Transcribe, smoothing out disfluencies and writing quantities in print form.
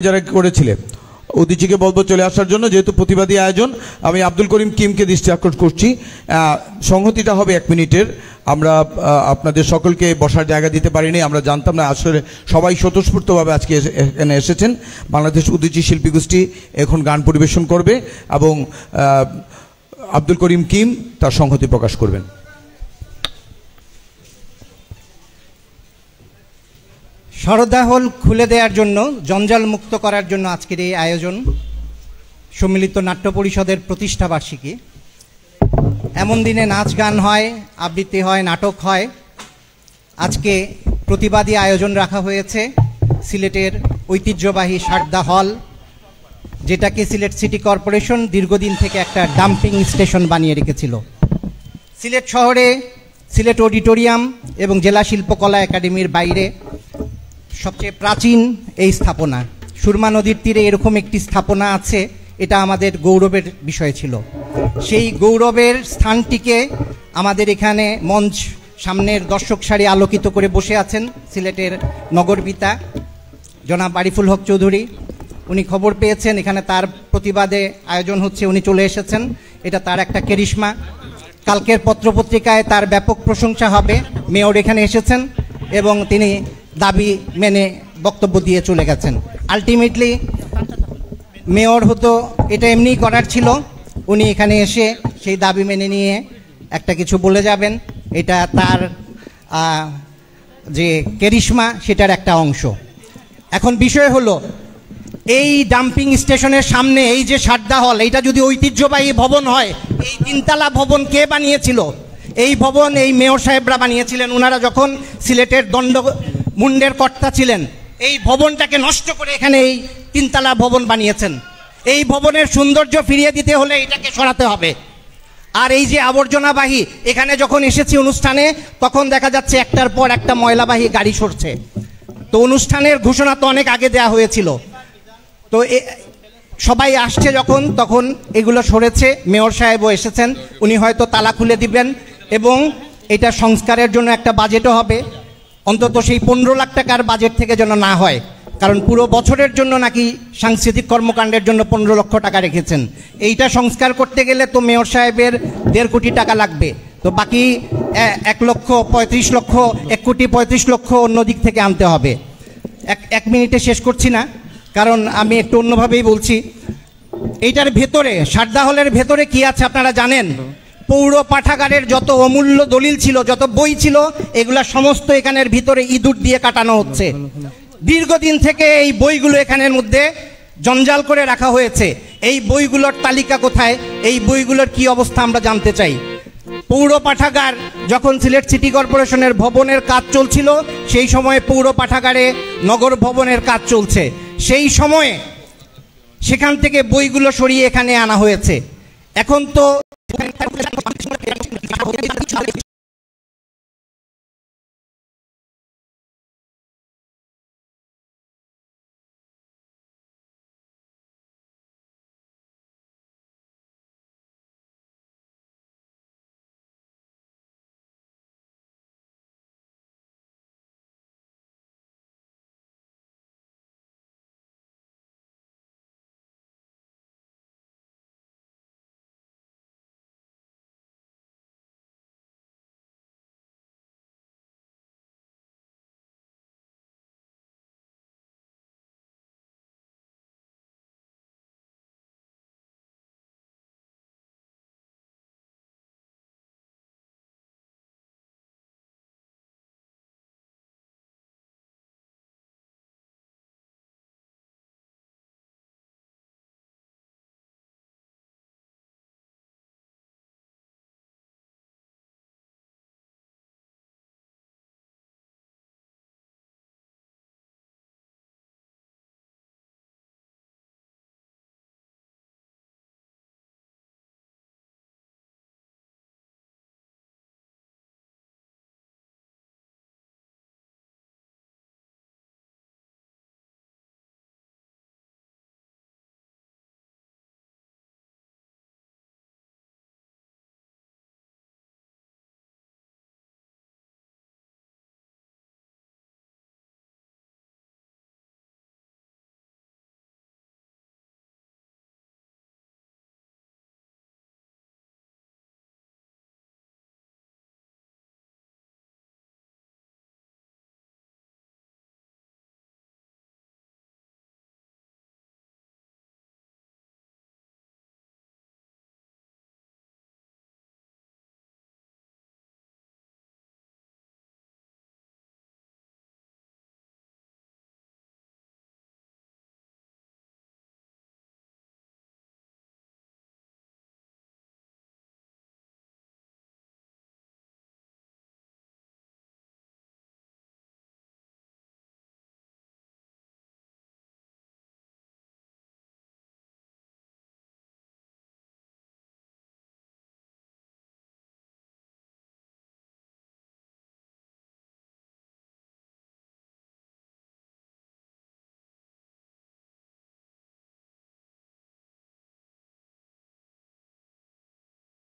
যারা করেছিলেন অতিথিকে বলবো চলে আসার জন্য, যেহেতু প্রতিবাদী আয়োজন। আমি আব্দুল করিম কিমকে দৃষ্টি আকর্ষণ করছি। সংহতিটা হবে 1 মিনিটের। আমরা আপনাদের সকলকে বসার জায়গা দিতে পারিনি, আমরা জানতাম না। আসলে সবাই স্বতঃস্ফূর্তভাবে আজকে এখানে এসেছেন। বাংলাদেশ উদীচী শিল্পী গোষ্ঠী এখন গান পরিবেশন করবে এবং আব্দুল করিম কিম তার সংহতি প্রকাশ করবেন। সরদা হল খুলে দেওয়ার জন্য, জঞ্জাল মুক্ত করার জন্য আজকের এই আয়োজন। সম্মিলিত নাট্য পরিষদের প্রতিষ্ঠাবার্ষিকী। এমন দিনে নাচ গান হয়, আবৃত্তি হয়, নাটক হয়। আজকে প্রতিবাদী আয়োজন রাখা হয়েছে সিলেটের ঐতিহ্যবাহী সারদা হল, যেটাকে সিলেট সিটি কর্পোরেশন দীর্ঘদিন থেকে একটা ডাম্পিং স্টেশন বানিয়ে রেখেছিল। সিলেট শহরে সিলেট অডিটোরিয়াম এবং জেলা শিল্পকলা একাডেমির বাইরে সবচেয়ে প্রাচীন এই স্থাপনা। সুরমা নদীর তীরে এরকম একটি স্থাপনা আছে, এটা আমাদের গৌরবের বিষয় ছিল। সেই গৌরবের স্থানটিকে আমাদের এখানে মঞ্চ সামনের দর্শক সারি আলোকিত করে বসে আছেন সিলেটের নগরপিতা জনাব আরিফুল হক চৌধুরী। উনি খবর পেয়েছেন এখানে তার প্রতিবাদে আয়োজন হচ্ছে, উনি চলে এসেছেন। এটা তার একটা কেরিশমা। কালকের পত্রপত্রিকায় তার ব্যাপক প্রশংসা হবে। মেয়র এখানে এসেছেন এবং তিনি দাবি মেনে বক্তব্য দিয়ে চলে গেছেন। আলটিমেটলি মেয়র হতো এটা এমনি করার ছিল, উনি এখানে এসে সেই দাবি মেনে নিয়ে একটা কিছু বলে যাবেন। এটা তার যে কেরিশমা সেটার একটা অংশ। এখন বিষয় হলো, এই ডাম্পিং স্টেশনের সামনে এই যে সারদা হল, এইটা যদি ঐতিহ্যবাহী ভবন হয়, এই 3 তলা ভবন কে বানিয়েছিল? এই ভবন এই মেয়র সাহেবরা বানিয়েছিলেন। ওনারা যখন সিলেটের মুন্ডের কর্তা ছিলেন, এই ভবনটাকে নষ্ট করে এখানে এই 3 তলা ভবন বানিয়েছেন। এই ভবনের সৌন্দর্য ফিরিয়ে দিতে হলে এটাকে সরাতে হবে। আর এই যে আবর্জনাবাহী, এখানে যখন এসেছি অনুষ্ঠানে, তখন দেখা যাচ্ছে একটার পর একটা ময়লাবাহী গাড়ি সরছে। তো অনুষ্ঠানের ঘোষণা তো অনেক আগে দেওয়া হয়েছিল, তো সবাই আসছে যখন, তখন এগুলো সরেছে। মেয়র সাহেবও এসেছেন, উনি হয়তো তালা খুলে দিবেন এবং এটা সংস্কারের জন্য একটা বাজেটও হবে। অন্তত সেই 15 লাখ টাকার বাজেট থেকে যেন না হয়, কারণ পুরো বছরের জন্য নাকি সাংস্কৃতিক কর্মকাণ্ডের জন্য 15 লক্ষ টাকা রেখেছেন। এইটা সংস্কার করতে গেলে তো মেয়র সাহেবের 1.5 কোটি টাকা লাগবে। তো বাকি 1 কোটি 35 লক্ষ অন্য দিক থেকে আনতে হবে। এক মিনিটে শেষ করছি না, কারণ আমি একটু অন্যভাবেই বলছি। এইটার ভেতরে, সারদা হলের ভেতরে কি আছে আপনারা জানেন? পৌর পাঠাগারের যত অমূল্য দলিল ছিল, যত বই ছিল, এগুলা সমস্ত এখানের ভিতরে ইঁদুর দিয়ে কাটানো হচ্ছে। দীর্ঘদিন থেকে এই বইগুলো এখানের মধ্যে জঞ্জাল করে রাখা হয়েছে। এই বইগুলোর তালিকা কোথায়? এই বইগুলোর কি অবস্থা আমরা জানতে চাই। পৌর পাঠাগার যখন সিলেট সিটি কর্পোরেশনের ভবনের কাজ চলছিল, সেই সময়ে পৌর পাঠাগারে নগর ভবনের কাজ চলছে। সেই সময়ে সেখান থেকে বইগুলো সরিয়ে এখানে আনা হয়েছে। এখন তো